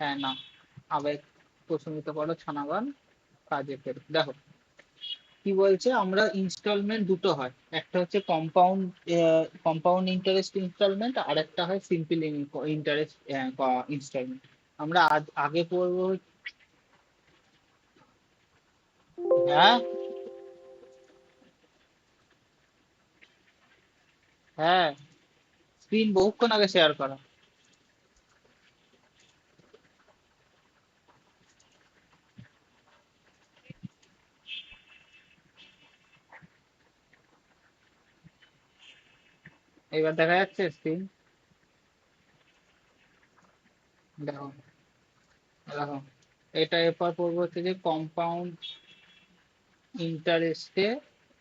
হ্যাঁ না, আবেগ প্রশমিত করো ছানাগণ, কাজে ফের। দেখো কি বলছে, আমরা ইনস্টলমেন্ট দুটো হয়, একটা হচ্ছে কম্পাউন্ড ইন্টারেস্ট ইনস্টলমেন্ট, আর একটা হয় সিম্পল ইন্টারেস্ট ইনস্টলমেন্ট। আমরা আগে পড়বো। হ্যাঁ হ্যাঁ, স্ক্রিন বহুক্ষণ আগে শেয়ার করা। এবার দেখা যাচ্ছে স্ক্রিন? দেখো দেখো, এটা এরপর পড়বো হচ্ছে যে কম্পাউন্ড ইন্টারেস্টে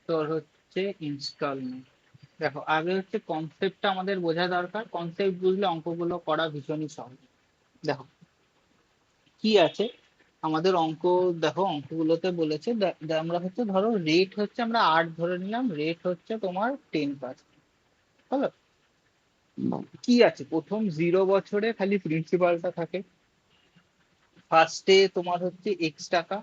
তোর হচ্ছে ইনস্টলমেন্ট। দেখো আগে হচ্ছে কনসেপ্টটা আমাদের বোঝা দরকার, কনসেপ্ট বুঝলে অঙ্কগুলো করা ভীষণই সহজ। দেখো কি আছে আমাদের অঙ্ক, দেখো অঙ্কগুলোতে বলেছে আমরা হচ্ছে ধরো রেট হচ্ছে আমরা 8 ধরে নিলাম, রেট হচ্ছে তোমার 10%। হলো, কি আছে প্রথম 0 বছরে খালি প্রিন্সিপালটা থাকে, ফার্স্টে তোমার হচ্ছে এক্স টাকা,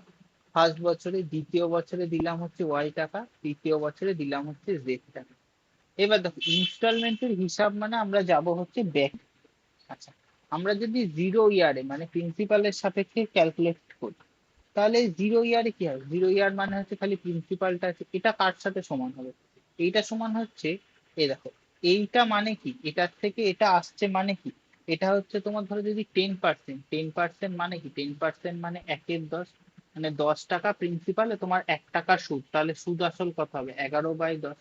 ফার্স্ট বছরে, দ্বিতীয় বছরে দিলাম হচ্ছে ওয়াই টাকা, তৃতীয় বছরে দিলাম হচ্ছে জেড টাকা। এবার দেখো ইনস্টলমেন্টের হিসাব মানে আমরা যাব হচ্ছে ব্যাক। আচ্ছা, আমরা যদি 0 ইয়ারে মানে প্রিন্সিপালের সাপেক্ষে ক্যালকুলেট করি, তাহলে 0 ইয়ারে কি হবে, 0 ইয়ার মানে হচ্ছে খালি প্রিন্সিপালটা আছে, এটা কার সাথে সমান হবে, এইটা সমান হচ্ছে, এই দেখো এইটা মানে কি, এটার থেকে এটা আসছে মানে কি, এটা হচ্ছে তোমার ধরো যদি 10%, 10% মানে কি, 10% মানে 1/10, মানে 10 টাকা প্রিন্সিপালে তোমার 1 টাকা সুদ, তাহলে সুদ আসল কত হবে, 11/10।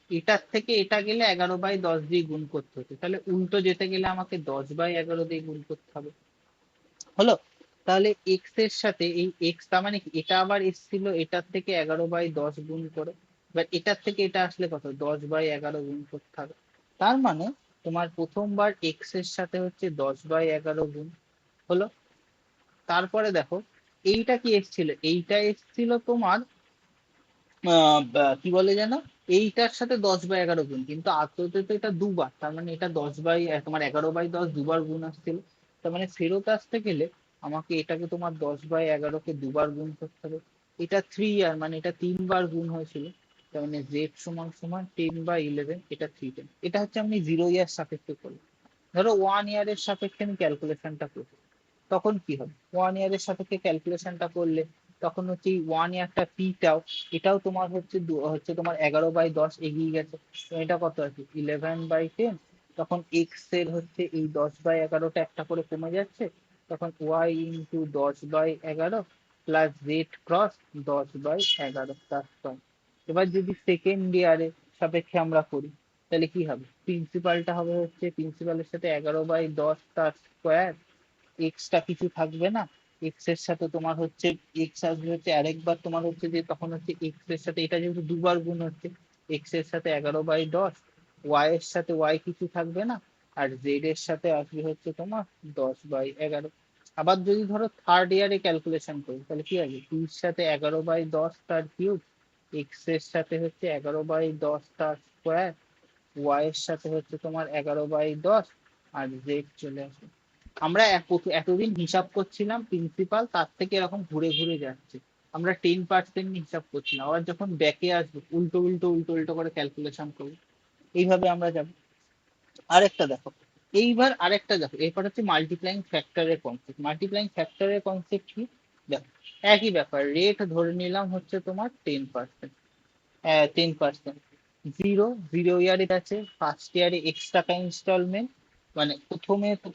এটার থেকে এটা গেলে 11/10 দিয়ে গুণ করতে হতো, তাহলে উল্টো যেতে গেলে আমাকে 10/11 দিয়ে গুণ করতে হবে। হলো, তাহলে এক্স এর সাথে এই এক্স, তার মানে কি এটা আবার এসেছিল এটার থেকে 11/10 গুণ করে, এবার এটার থেকে এটা আসলে কত, 10/11 গুণ করতে হবে। তার মানে তোমার প্রথমবার এক্স এর সাথে হচ্ছে 10/11 গুণ হলো। তারপরে দেখো এইটা কি এসেছিল, এইটা এসেছিল তোমার কি বলে যেন, এইটার সাথে 10/11 গুণ, কিন্তু আদতে তো এটা দুবার, তার মানে এটা তোমার 11/10 দুবার গুণ আসছিল। তার মানে ফেরত আসতে গেলে আমাকে এটাকে তোমার 10/11 কে দুবার গুণ করতে হবে। এটা 3 ইয়ার মানে এটা 3 বার গুণ হয়েছিল, তার মানে জেড সমান সমান 10/11, এটা 310। এটা হচ্ছে আমি 0 ইয়ার সাপেক্ষে করলাম। ধরো 1 ইয়ারের সাপেক্ষে আমি ক্যালকুলেশনটা করি, তখন কি হবে, 1 ইয়ারের সাপেক্ষে ক্যালকুলেশনটা করলে তখন হচ্ছে এই 1 ইয়ারটা পিটাও, এটাও তোমার হচ্ছে হচ্ছে তোমার 11/10 এগিয়ে গেছে, তো এটা কত আছে 11/10। তখন এক্স এর হচ্ছে এই 10/11টা একটা করে কমে যাচ্ছে, তখন Y into 10/11 plus Z cross 10/11 plus 1। এবার যদি সেকেন্ড ইয়ারে সাপেক্ষে আমরা করি, তাহলে কি হবে, প্রিন্সিপালটা হবে হচ্ছে প্রিন্সিপালের সাথে 11/10 তার স্কোয়ার, এক্সট্রা কিছু থাকবে না, এক্স এর সাথে তোমার হচ্ছে এক্স আসবে হচ্ছে আরেকবার তোমার হচ্ছে যে তখন হচ্ছে এক্স এর সাথে এটা যেহেতু দুবার গুণ হচ্ছে, এক্স এর সাথে 11/10, ওয়াই এর সাথে ওয়াই কিছু থাকবে না, আর জেড এর সাথে আসবে হচ্ছে তোমার 10/11। আবার যদি ধরো থার্ড ইয়ারে ক্যালকুলেশন করি, তাহলে কি হবে, টুর সাথে 11/10 তার কিউব, এক্স এর সাথে হচ্ছে 11/10 তার স্কোয়ার, ওয়াই এর সাথে হচ্ছে তোমার 11/10, আর জেড চলে আসবে। আমরা এতদিন হিসাব করছিলাম প্রিন্সিপাল, তার থেকে এরকম ঘুরে ঘুরে যাচ্ছে, আমরা 10% হিসাব করছিলাম, আবার যখন ব্যাকে আসবো উল্টো উল্টো উল্টো উল্টো করে ক্যালকুলেশন করবো, এইভাবে আমরা যাব। আরেকটা দেখো, এইবার আরেকটা দেখো, এরপর হচ্ছে মাল্টিপ্লাইং ফ্যাক্টরের কনসেপ্ট। মাল্টিপ্লাইং ফ্যাক্টরের কনসেপ্ট কি, দেখো একই ব্যাপার, রেট ধরে নিলাম হচ্ছে তোমার 10%, 10%, 0 ইয়ারে আছে, ফার্স্ট ইয়ারে এক্স টাকা ইনস্টলমেন্ট, মানে প্রথমে তো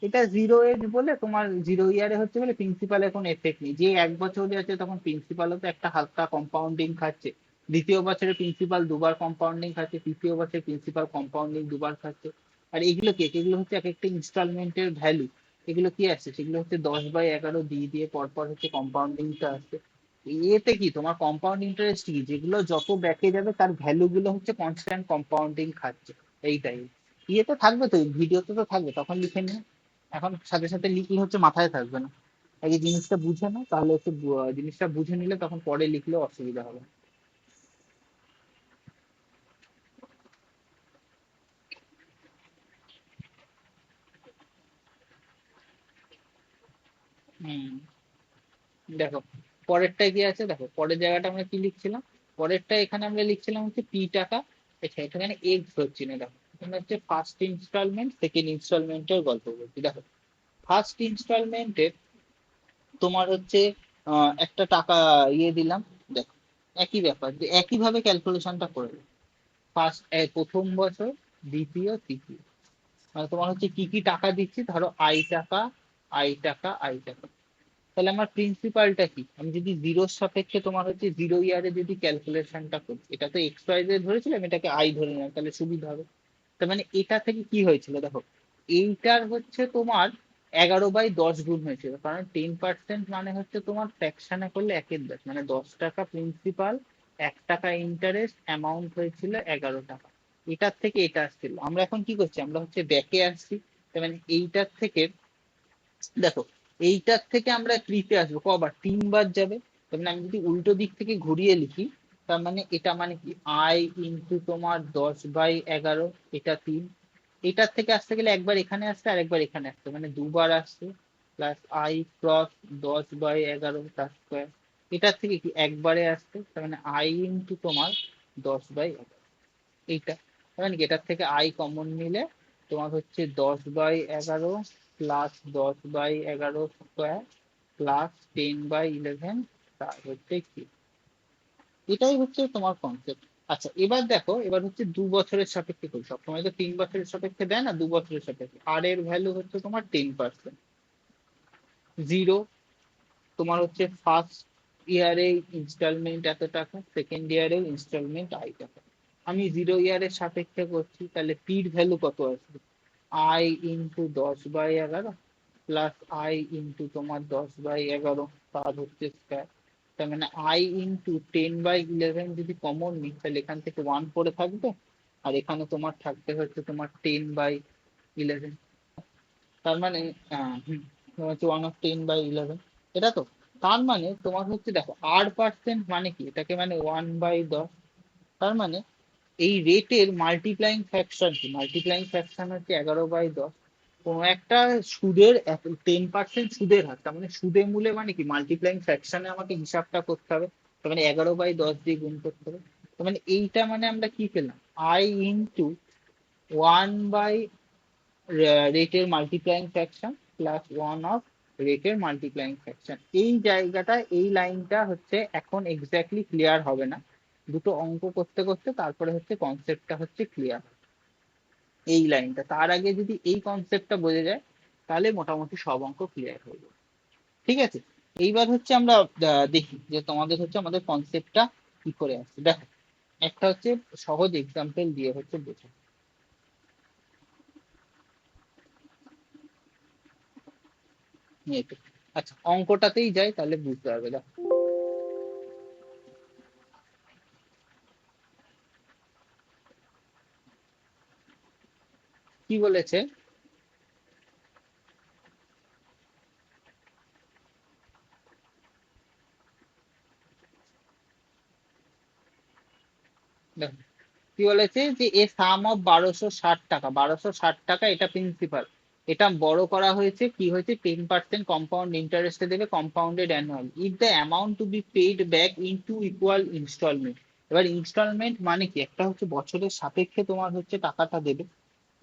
এটা 0 এজ বলে তোমার 0 ইয়ারে হচ্ছে বলে প্রিন্সিপাল এখন এফেক্ট নেই, যে 1 বছর আছে তখন প্রিন্সিপালও তো একটা হালকা কম্পাউন্ডিং খাচ্ছে, দ্বিতীয় বছরে প্রিন্সিপাল দুবার কম্পাউন্ডিং খাচ্ছে, তৃতীয় বছরে প্রিন্সিপাল কম্পাউন্ডিং দুবার খাচ্ছে। আর এগুলো কি, এগুলো হচ্ছে এক একটা ইনস্টলমেন্টের ভ্যালু, এগুলো কি আছে, সেগুলো হচ্ছে 10/11 দিয়ে দিয়ে পরপর হচ্ছে কম্পাউন্ডিংটা আসছে। এতে কি তোমার কম্পাউন্ড ইন্টারেস্ট কি, যেগুলো যত ব্যাকে যাবে তার ভ্যালু গুলো হচ্ছে কনস্ট্যান্ট কম্পাউন্ডিং খাচ্ছে, এইটাই। ইয়েতে থাকবে তো, ভিডিওতে তো থাকবে, তখন লিখে নিও, এখন সাথে সাথে লিখলে হচ্ছে মাথায় থাকবে না, আগে জিনিসটা বুঝে নাও, তাহলে হচ্ছে জিনিসটা বুঝে নিলে তখন পরে লিখলেও অসুবিধা হবে না। হুম, দেখো পরেরটা কি আছে, দেখো পরের জায়গাটা আমরা কি লিখছিলাম, পরেরটা এখানে আমরা লিখছিলাম হচ্ছে পি টাকা। আচ্ছা এখানে এক্স ধরছি না, দেখো এখানে হচ্ছে ফার্স্ট ইনস্টলমেন্ট সেকেন্ড ইনস্টলমেন্টের গল্প বলছি। দেখো ফার্স্ট ইনস্টলমেন্টে তোমার হচ্ছে একটা টাকা ইয়ে দিলাম। দেখো একই ব্যাপার, যে একই ভাবে ক্যালকুলেশনটা করে ফার্স্ট প্রথম বছর, দ্বিতীয়, তৃতীয়, মানে তোমার হচ্ছে কি কি টাকা দিচ্ছি, ধরো আই টাকা, আই টাকা, আই টাকা। তাহলে আমার প্রিন্সিপালটা কি, আমি যদি জিরোর সাপেক্ষে তোমার হচ্ছে জিরো ইয়ারে যদি ক্যালকুলেশনটা করি, এটা তো এক্স ওয়াই জেড ধরেছিলাম, এটাকে আই ধরে নিলাম, তাহলে সুবিধা হবে। তার মানে এটা থেকে কি হয়েছিল দেখো, এইটার হচ্ছে তোমার 11/10 গুণ হয়েছিল, কারণ 10% মানে হচ্ছে তোমার ফ্র্যাকশনে করলে 1/10, মানে 10 টাকা প্রিন্সিপাল, 1 টাকা ইন্টারেস্ট, অ্যামাউন্ট হয়েছিল 11 টাকা। এটার থেকে এটা আসছিল, আমরা এখন কি করছি, আমরা হচ্ছে ব্যাকে আসছি। তার মানে এইটার থেকে, দেখো এইটার থেকে আমরা থ্রিতে আসবো কবার, 3 বার যাবে। তার মানে আমি যদি উল্টো দিক থেকে ঘুরিয়ে লিখি, তার মানে এটা মানে কি আই ইন্টু তোমার 10/11, এটা 3। এটার থেকে আসতে গেলে একবার এখানে আসছে আর একবার এখানে আসছে, মানে দুবার আসছে, প্লাস আই ক্রস 10/11 তার স্কোয়ার। এটার থেকে কি একবারে আসছে, তার মানে আই ইন্টু তোমার 10/11, এইটা। মানে কি এটার থেকে আই কমন নিলে তোমার হচ্ছে 10/11 প্লাস 10/11 স্কোয়ার প্লাস 10/11, তার হচ্ছে কি, এটাই হচ্ছে তোমার কনসেপ্ট। আচ্ছা এবার দেখো, এবার হচ্ছে 2 বছরের সাপেক্ষে করি, সবসময় তো 3 বছরের সাপেক্ষে দেয় না, 2 বছরের সাপেক্ষে। আর এর ভ্যালু হচ্ছে তোমার 10%, জিরো। তোমার হচ্ছে ফার্স্ট ইয়ারে ইনস্টলমেন্ট এত টাকা, সেকেন্ড ইয়ারে ইনস্টলমেন্ট আই টাকা। আমি জিরো ইয়ারের সাপেক্ষে করছি, তাহলে পির ভ্যালু কত আসবে, I into 10/11 plus I into তোমার 10/11, তার হচ্ছে স্কয়ার। তার মানে আই ইন্টু 10/11 যদি কমন নিই, তাহলে এখান থেকে 1 পড়ে থাকবে, আর এখানে তোমার থাকতে হচ্ছে তোমার 10/11। তার মানে তোমার হচ্ছে 1/10/11, এটা তো। তার মানে তোমার হচ্ছে দেখো R% মানে কি, এটাকে মানে 1/10। তার মানে এই রেটের মাল্টিপ্লাইং ফ্যাকশন কি, মাল্টিপ্লাইং ফ্যাকশন হচ্ছে 11/10। কোনো একটা সুদের 10% সুদের হার, তার মানে সুদে মূলে মানে কি মাল্টিপ্লাইং ফ্যাকশনে আমাকে হিসাবটা করতে হবে, তার মানে 11/10 দিয়ে গুণ করতে হবে। তার মানে এইটা মানে আমরা কি পেলাম, আই ইন্টু 1 বাই রেটের মাল্টিপ্লাইং ফ্র্যাকশন প্লাস 1 অফ রেটের মাল্টিপ্লাইং ফ্র্যাকশন। এই জায়গাটা, এই লাইনটা হচ্ছে এখন এক্স্যাক্টলি ক্লিয়ার হবে না, দুটো অঙ্ক করতে করতে তারপরে হচ্ছে কনসেপ্টটা হচ্ছে ক্লিয়ার, এই লাইনটা। তার আগে যদি এই কনসেপ্টটা বোঝা যায়, তাহলে মোটামুটি সব অঙ্ক ক্লিয়ার হয়ে যাবে। ঠিক আছে, এইবার হচ্ছে আমরা দেখি যে তোমাদের হচ্ছে আমাদের কনসেপ্টটা কি করে আসছে। দেখো একটা হচ্ছে সহজ এক্সাম্পল দিয়ে হচ্ছে বোঝা, নিয়ে তো। আচ্ছা অঙ্কটাতেই যাই, তাহলে বুঝতে পারবে। দেখো কি বলেছে, দেখো কি বলেছে যে এ সাম অফ 1260 টাকা, 1260 টাকা এটা প্রিন্সিপাল, এটা বড় করা হয়েছে, কি হয়েছে 10% কম্পাউন্ড ইন্টারেস্টে দেবে, compounded annual, if the amount to be paid back into equal instalment. এবার ইনস্টলমেন্ট মানে কি, একটা হচ্ছে বছরের সাপেক্ষে তোমার হচ্ছে টাকাটা দেবে,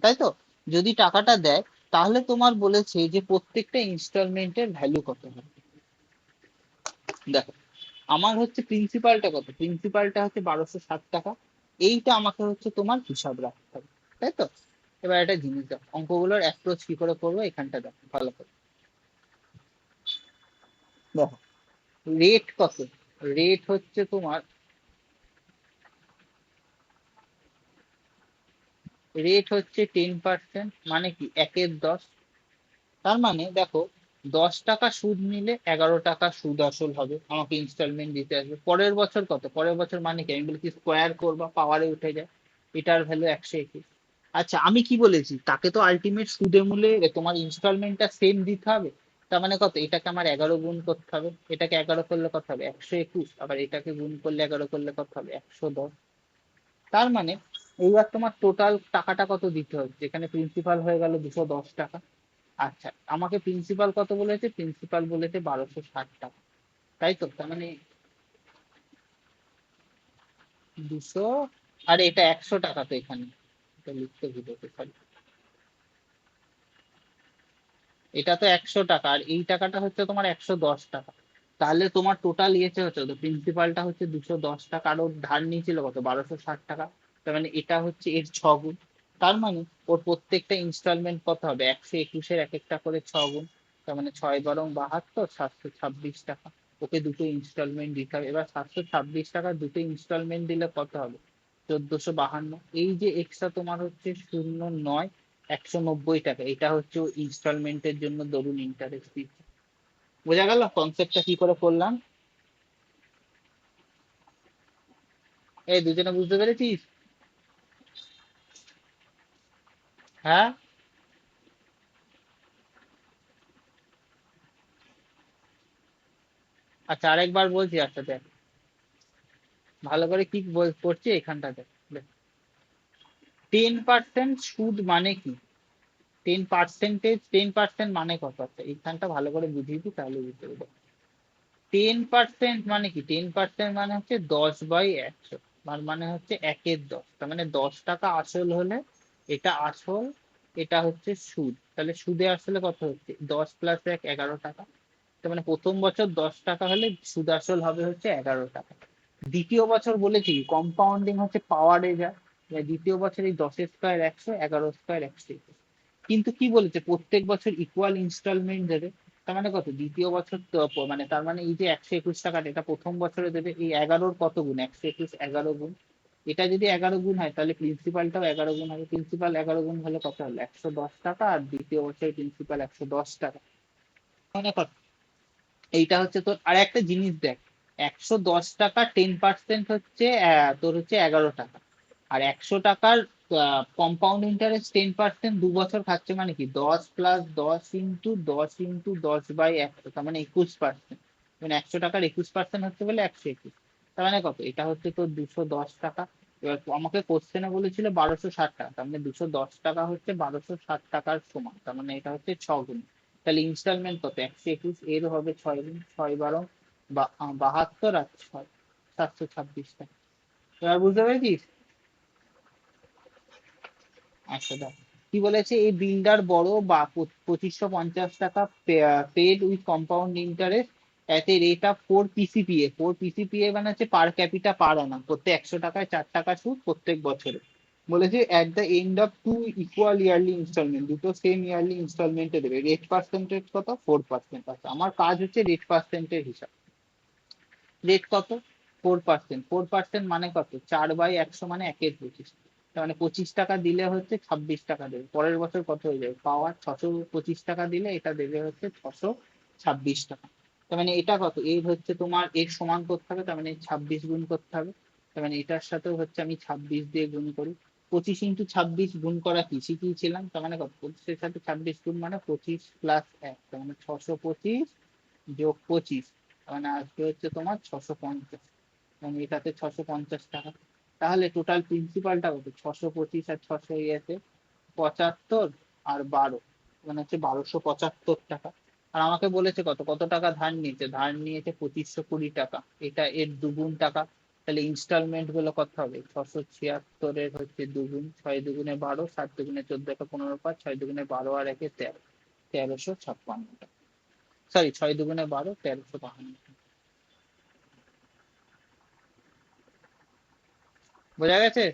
তাই তো। যদি টাকাটা দেয়, তাহলে তোমার বলেছে যে প্রত্যেকটা ইনস্টলমেন্টের ভ্যালু কত হবে। দেখো আমার হচ্ছে প্রিন্সিপালটা কত, প্রিন্সিপালটা হচ্ছে 1260 টাকা, এইটা আমাকে হচ্ছে তোমার হিসাব রাখতে হবে, তাই তো। এবার একটা জিনিস দেখো, অঙ্কগুলোর অ্যাপ্রোচ কি করে করবো, এখানটা দেখো ভালো করে। দেখো রেট কত, রেট হচ্ছে তোমার, রেট হচ্ছে 10%, মানে কি 1/10। তার মানে দেখো 10 টাকা সুদ নিলে 11 টাকা সুদ আসল হবে, আমাকে ইনস্টলমেন্ট দিতে আসবে। পরের বছর কত, পরের বছর মানে কি, আমি বলি কি স্কোয়ার করবা, পাওয়ারে উঠে যায়, এটার ভ্যালু 121। আচ্ছা আমি কি বলেছি, তাকে তো আলটিমেট সুদে মূলে তোমার ইনস্টলমেন্টটা সেম দিতে হবে। তার মানে কত, এটাকে আমার 11 গুণ করতে হবে, এটাকে 11 করলে কত হবে 121, আবার এটাকে গুণ করলে 11 করলে কত হবে 110। তার মানে এইবার তোমার টোটাল টাকাটা কত দিতে হবে, যেখানে প্রিন্সিপাল হয়ে গেল 210 টাকা, আচ্ছা, আমাকে প্রিন্সিপাল কত বলেছে? প্রিন্সিপাল বলেছে 1260 টাকা, তাই তো? তার মানে 200, আর এটা 100 টাকা তো এখানে, এটা লিখতে ভুলেছে, সরি। এটা তো 100 টাকা, আর এই টাকাটা হচ্ছে তোমার 110 টাকা। তাহলে তোমার টোটাল ইয়েছে হচ্ছে, তো প্রিন্সিপালটা হচ্ছে 210 টাকা, আর ওর ধার নিয়েছিল কত? 1260 টাকা। তার মানে এটা হচ্ছে এর 6 গুণ। তার মানে ওর প্রত্যেকটা ইনস্টলমেন্ট কত হবে? 121-এর এক একটা করে 6 গুণ। তার মানে 6 × 12 = 72, 726 টাকা। ওকে দুটো ইনস্টলমেন্ট দিতে হবে। এবার 726 টাকা দুটো ইনস্টলমেন্ট দিলে কত হবে? 1452। এই যে এক্সট্রা তোমার হচ্ছে 0,9 190 টাকা, এটা হচ্ছে ইনস্টলমেন্টের জন্য ধরুন ইন্টারেস্ট দিচ্ছে। বোঝা গেল কনসেপ্টটা কি করে করলাম? এই দুজনে বুঝতে পেরেছিস? হ্যাঁ। আচ্ছা, আরেকবার বলছি, আচ্ছা দেখ ভালো করে কি করছি এখানটাতে। 10% সুদ মানে কি? 10% মানে কত? আচ্ছা এইখানটা ভালো করে বুঝিয়ে দিই, তাহলে বুঝতে পারবে। 10% মানে কি? 10% মানে হচ্ছে 10/100। তার মানে হচ্ছে 1/10। তার মানে 10 টাকা আসল হলে এটা আসল, এটা হচ্ছে সুদ। তাহলে সুদে আসলে কত হচ্ছে? 10 + 1 = 11 টাকা। তার মানে প্রথম বছর 10 টাকা হলে সুদ আসল হবে হচ্ছে 11 টাকা। দ্বিতীয় বছর বলেছি কম্পাউন্ডিং হচ্ছে পাওয়ারে যায়। দ্বিতীয় বছর এই 10 স্কোয়ার 100, 11 স্কোয়ার 100। কিন্তু কি বলেছে? প্রত্যেক বছর ইকুয়াল ইনস্টলমেন্ট দেবে। তার মানে কত? দ্বিতীয় বছর মানে তার মানে এই যে 121 টাকাটা, এটা প্রথম বছরে দেবে। এই 11-র কত গুণ? 121 11 গুণ। এটা যদি 11 গুণ হয় তাহলে প্রিন্সিপালটাও 11 গুণ হবে। প্রিন্সিপাল 11 গুণ হলে কত হলো? 110 টাকা। আর দ্বিতীয় বছর প্রিন্সিপাল 110 টাকা। মানে কত? এইটা হচ্ছে তোর। আর একটা জিনিস দেখ, 110 টাকা 10% হচ্ছে তোর হচ্ছে 11 টাকা। আর 100 টাকার কম্পাউন্ড ইন্টারেস্ট 10% 2 বছর খাচ্ছে, মানে কি 10 + 10 × 10 × 10/100, তার মানে 21%। মানে 100 টাকার 21% হচ্ছে বলে 121। তার মানে কত? এটা হচ্ছে তোর 210 টাকা। এবার আমাকে কোশ্চেনে বলেছিল 1260 টাকা, তার মানে 210 টাকা হচ্ছে 1260 টাকার সমান। তার মানে এটা হচ্ছে 6 গুণ। তাহলে ইনস্টলমেন্ট কত? 121, এর হবে 6 গুণ। 6 × 12 = 72, আর 726 টাকা। এবার বুঝতে পেরেছিস? আচ্ছা দেখ কি বলেছে, এই বিল্ডার বড় বা 2550 টাকা paid with compound interest at a rate of 4 PCPA। 4 PCPA মানে হচ্ছে পার ক্যাপিটা পার আনাম। প্রত্যেক 100 টাকায় 4 টাকা সুদ প্রত্যেক বছরে। বলেছে at the end of 2 equal yearly instalment, দুটো সেম ইয়ারলি ইনস্টলমেন্টে দেবে। রেট পার্সেন্টেজ কত? 4%। আচ্ছা, আমার কাজ হচ্ছে রেট পার্সেন্টের হিসাব। রেট কত? 4%। 4% মানে কত? 4/100 মানে 1/25। তার মানে 25 টাকা দিলে হচ্ছে 26 টাকা দেবে। পরের বছর কত হয়ে যাবে? পাওয়ার 625 টাকা দিলে এটা দেবে হচ্ছে 626 টাকা। তার মানে এটা কত? এর হচ্ছে তোমার এর সমান করতে হবে, তার মানে 26 গুণ করতে হবে। তার মানে এটার সাথেও হচ্ছে আমি 26 দিয়ে গুণ করি। 25 × 26 গুণ করা কি শিখিয়েছিলাম? তার মানে কত? 25-এর সাথে 26 গুণ মানে 25+1। তার মানে 625 + 25, মানে আজকে হচ্ছে তোমার 650, এবং এটাতে 650 টাকা। তাহলে টোটাল প্রিন্সিপালটা কত? 625 আর 600 ইয়েতে 75 আর 12, মানে হচ্ছে 1275 টাকা। আর আমাকে বলেছে কত কত টাকা ধার নিয়েছে? ধার নিয়েছে 2520 টাকা। এটা এর 2 গুণ টাকা। তাহলে ইনস্টলমেন্ট গুলো কত হবে? 676-এর হচ্ছে 2 গুণ। 6 দুগুণে 12, 7 দুগুণে 14, 15 5, 6 দুগুণে 12 আর একে 13, 1356 টাকা। সরি, 6 দুগুণে 12, 1352। বোঝা গেছে?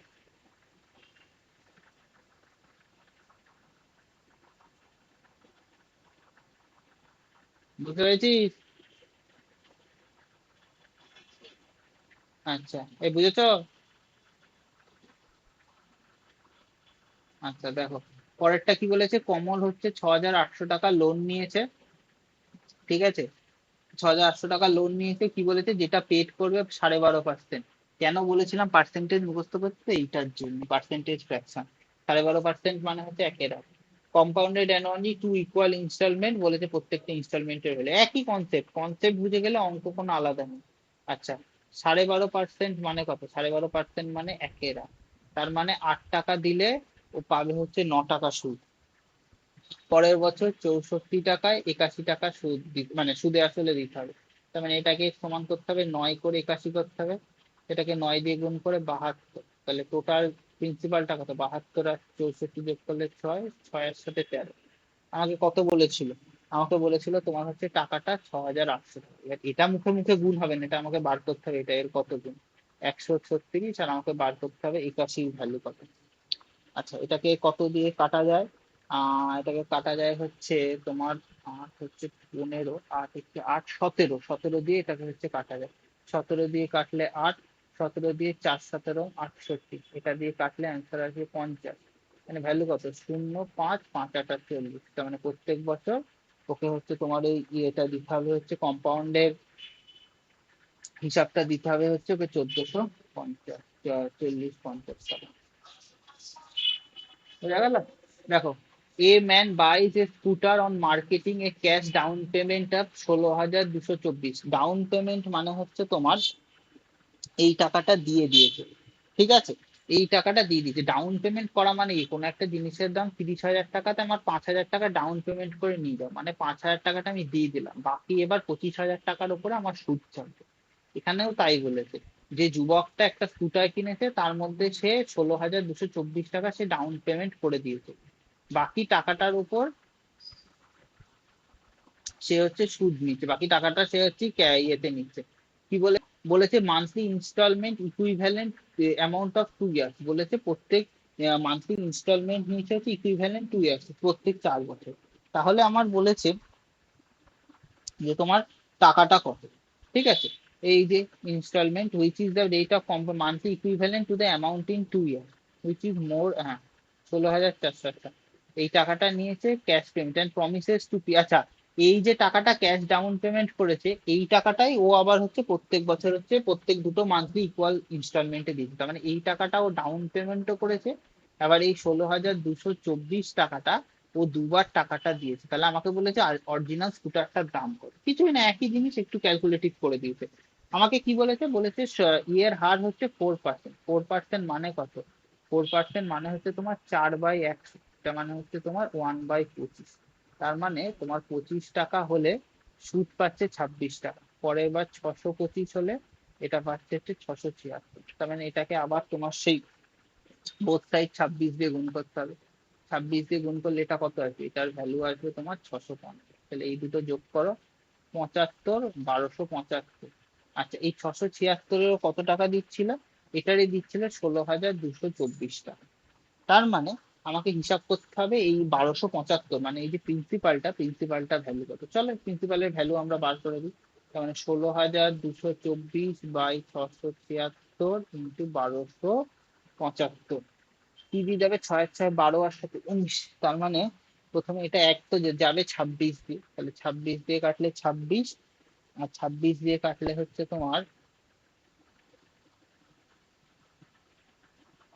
বুঝতে পেরেছিস? আচ্ছা, এই বুঝেছো? আচ্ছা দেখো, পরেরটা কি বলেছে। কমল হচ্ছে 6800 টাকা লোন নিয়েছে, ঠিক আছে? 6800 টাকা লোন নিয়েছে, কি বলেছে? যেটা পেড করবে 12.5%। কেন বলেছিলাম পার্সেন্টেজ মুখস্থ করতে? এইটার জন্য, পার্সেন্টেজ ফ্র্যাকশন। 12.5% মানে হচ্ছে 1/8। কম্পাউন্ডেড অ্যানুয়ালি 2 ইকুয়াল ইনস্টলমেন্ট বলেছে, প্রত্যেকটা ইনস্টলমেন্টের হলে একই কনসেপ্ট। কনসেপ্ট বুঝে গেলে অঙ্ক কোনো আলাদা নেই। আচ্ছা, 12.5% মানে কত? 12.5% মানে 1/8। তার মানে 8 টাকা দিলে ও পাবে হচ্ছে 9 টাকা সুদ। পরের বছর 64 টাকায় 81 টাকা সুদ মানে সুদে আসলে দিতে হবে। তার মানে এটাকে সমান করতে হবে 9 করে 81 করতে হবে, এটাকে 9 দিয়ে গুণ করে 72, তাহলে টোটাল প্রিন্সিপালটা কত? 72 আর 64 যোগ করলে 6, 6 এর সাথে 13। আমাকে কত বলেছিল? আমাকে বলেছিল তোমার হচ্ছে টাকাটা 6,800 টাকা। এবার এটা মুখে মুখে গুণ হবে না, এটা আমাকে বার করতে হবে এটা এর কত গুণ। 136, আর আমাকে বার করতে হবে 81 ভ্যালু কত। আচ্ছা, এটাকে কত দিয়ে কাটা যায়? এটাকে কাটা যায় হচ্ছে তোমার 8 হচ্ছে 15, 8 হচ্ছে 8, 17, 17 দিয়ে এটাকে হচ্ছে কাটা যায়। 17 দিয়ে কাটলে 8, 17 দিয়ে 4 17 68, এটা দিয়ে কাটলে অ্যান্সার আসবে 50। মানে ভ্যালু কত? 0,5 5 8 40। তার মানে প্রত্যেক বছর ওকে হচ্ছে তোমার এই ইয়েটা দিতে হবে, হচ্ছে কম্পাউন্ডের হিসাবটা দিতে হবে হচ্ছে ওকে 1450, 40 50 টাকা। বোঝা গেল? দেখো, a man বাইজ A scooter on marketing A cash down payment of 16,224। Down payment মানে হচ্ছে তোমার এই টাকাটা দিয়ে দিয়েছে, ঠিক আছে? এই টাকাটা দিয়ে দিয়েছে। ডাউন পেমেন্ট করা মানে কি? কোনো একটা জিনিসের দাম 30,000 টাকাতে আমার 5,000 টাকা ডাউন পেমেন্ট করে নিয়ে যাও, মানে 5,000 টাকাটা আমি দিয়ে দিলাম, বাকি এবার 25,000 টাকার উপরে আমার সুদ চলবে। এখানেও তাই বলেছে, যে যুবকটা একটা স্কুটার কিনেছে তার মধ্যে সে 16,224 টাকা সে ডাউন পেমেন্ট করে দিয়েছে, বাকি টাকাটার উপর সে হচ্ছে সুদ নিচ্ছে, বাকি টাকাটা সে হচ্ছে ইয়েতে নিচ্ছে। কি বলে বলেছে? Monthly instalment equivalent amount of 2 years. বলেছে প্রত্যেক মান্থলি ইনস্টলমেন্ট নিচ্ছে হচ্ছে ইকুইভ্যালেন্ট 2 ইয়ার্স, প্রত্যেক 4 বছর। তাহলে আমার বলেছে যে তোমার টাকাটা কত, ঠিক আছে? এই যে instalment which is the rate of monthly equivalent to the amount in 2 years which is more, হ্যাঁ, 16,400 টাকা। এই টাকাটা নিয়েছে cash payment and promises to pay. আচ্ছা, এই যে টাকাটা ক্যাশ ডাউন পেমেন্ট করেছে এই টাকাটাই ও আবার হচ্ছে প্রত্যেক বছর হচ্ছে প্রত্যেক দুটো মান্থলি ইকুয়াল ইনস্টলমেন্টে দিচ্ছে। তার মানে এই টাকাটা ও ডাউন পেমেন্টও করেছে, আবার এই 16,224 টাকাটা ও দুবার টাকাটা দিয়েছে। তাহলে আমাকে বলেছে অরিজিনাল স্কুটারটার দাম কত। কিছুই না, একই জিনিস একটু ক্যালকুলেটিভ করে দিয়েছে। আমাকে কি বলেছে? বলেছে ইয়ের হার হচ্ছে 4%। 4% মানে কত? 4% মানে হচ্ছে তোমার 4/100, এটা মানে হচ্ছে তোমার 1/25। তার মানে তোমার 25 টাকা হলে সুদ পাচ্ছে 26 টাকা, পরে এবার 625 হলে এটা পাচ্ছে হচ্ছে 676। তার মানে এটাকে আবার তোমার সেই বোথ সাইড 26 দিয়ে গুণ করতে হবে। 26 দিয়ে গুণ করলে এটা কত আসবে? এটার ভ্যালু আসবে তোমার 650। তাহলে এই দুটো যোগ করো, 75, 1275। আচ্ছা, এই 676-এরও কত টাকা দিচ্ছিল? এটারই দিচ্ছিল 16,224 টাকা। তার মানে আমাকে হিসাব করতে হবে এই 1275, মানে এই যে প্রিন্সিপালটা ভ্যালু কত। চলো প্রিন্সিপালের ভ্যালু আমরা বার করে দিই। তার মানে 16,224/676 ইন্টু 1275। কি দিয়ে যাবে? 6 6 12 আর সাথে 19। তার মানে প্রথমে এটা এক তো যাবে 26 দিয়ে, তাহলে 26 দিয়ে কাটলে 26, আর 26 দিয়ে কাটলে হচ্ছে তোমার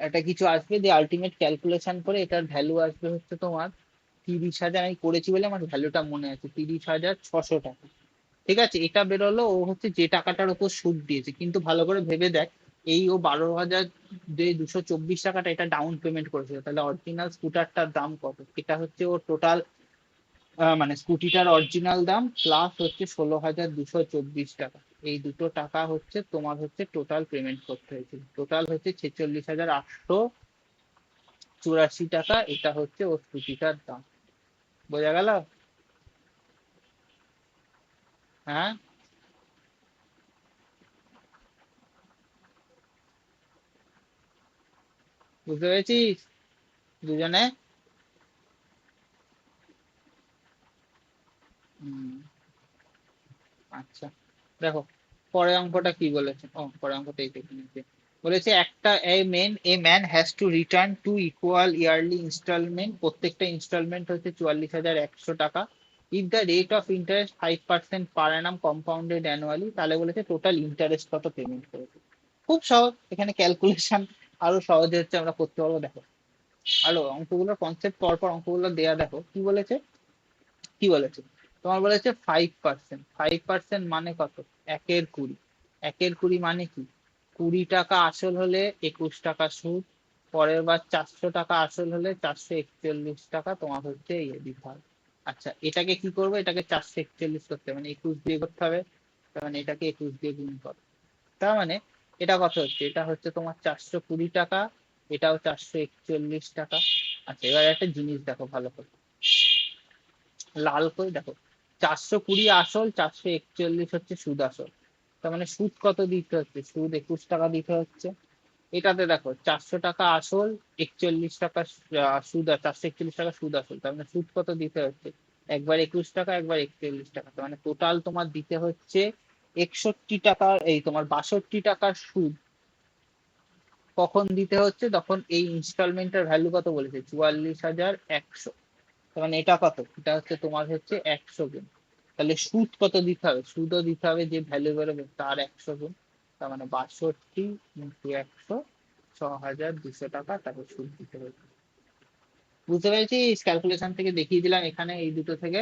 একটা কিছু আসবে, দিয়ে আলটিমেট ক্যালকুলেশন করে এটার ভ্যালু আসবে হচ্ছে তোমার 30,000। আমি করেছি বলে আমার ভ্যালুটা মনে আছে, 30,600 টাকা। ঠিক আছে, এটা বেরোলো ও হচ্ছে যে টাকাটার উপর সুদ দিয়েছে। কিন্তু ভালো করে ভেবে দেখ, এই ও 12,224 টাকাটা এটা ডাউন পেমেন্ট করেছিল, তাহলে অরিজিনাল স্কুটারটার দাম কত? এটা হচ্ছে ওর টোটাল মানে স্কুটিটার অরিজিনাল দাম প্লাস হচ্ছে 16,224 টাকা। এই দুটো টাকা হচ্ছে তোমার হচ্ছে টোটাল পেমেন্ট করতে হয়েছিল। টোটাল হচ্ছে 46,884 টাকা, এটা হচ্ছে ওর স্কুটিটার দাম। বোঝা গেল? হ্যাঁ, বুঝতে পেরেছিস দুজনে? হুম, আচ্ছা, দেখো পরের অঙ্কটা কি বলেছে। পরের অঙ্কটা এই দেখে নিচ্ছি। বলেছে একটা a man has to return to equal yearly instalment, প্রত্যেকটা ইনস্টলমেন্ট হচ্ছে 44,100 টাকা। If the rate of interest 5% per annum compounded annually, তাহলে বলেছে টোটাল ইন্টারেস্ট কত পেমেন্ট করেছে। খুব সহজ, এখানে ক্যালকুলেশন আরো সহজে হচ্ছে আমরা করতে পারবো। দেখো, আরো অঙ্কগুলোর কনসেপ্ট পরপর অঙ্কগুলো দেয়া, দেখো কি বলেছে। কি বলেছে? তোমার বলেছে 5%। 5% মানে কত? 1/20। 1/20 মানে কি? 20 টাকা আসল হলে 21 টাকা সুদ, পরের বার 400 টাকা আসল হলে 441 টাকা তোমার হচ্ছে ইয়ে দিতে হবে। আচ্ছা, এটাকে কি করবো, এটাকে 441 করতে হবে, মানে 21 দিয়ে করতে হবে। তার মানে এটাকে 21 দিয়ে গুণ করো। তার মানে এটা কত হচ্ছে, এটা হচ্ছে তোমার 420 টাকা, এটাও 441 টাকা। আচ্ছা, এবার একটা জিনিস দেখো ভালো করে, লাল করে দেখো, 420 আসল, 441 হচ্ছে সুদ আসল। তার মানে সুদ কত দিতে হচ্ছে, সুদ 21 টাকা দিতে হচ্ছে। এটাতে দেখো 400 টাকা আসল, 41 টাকা সুদ, আর 441 টাকা সুদ আসল, তার মানে সুদ কত দিতে হচ্ছে, একবার 21 টাকা, একবার 41 টাকা। তার মানে টোটাল তোমার দিতে হচ্ছে 61 টাকার, এই তোমার 62 টাকার সুদ। কখন দিতে হচ্ছে, তখন এই ইনস্টলমেন্টের ভ্যালু কত বলেছে, 44,100। তার মানে এটা কত, এটা হচ্ছে তোমার হচ্ছে 100 গুণ। তাহলে সুদ কত দিতে হবে, সুদও দিতে হবে যে ভ্যালু বেরোবে তার 100 গুণ। তার মানে 62 × 100, 6,200 টাকা তাকে সুদ দিতে হবে। বুঝতে পেরেছি, ক্যালকুলেশন থেকে দেখিয়ে দিলাম এখানে এই দুটো থেকে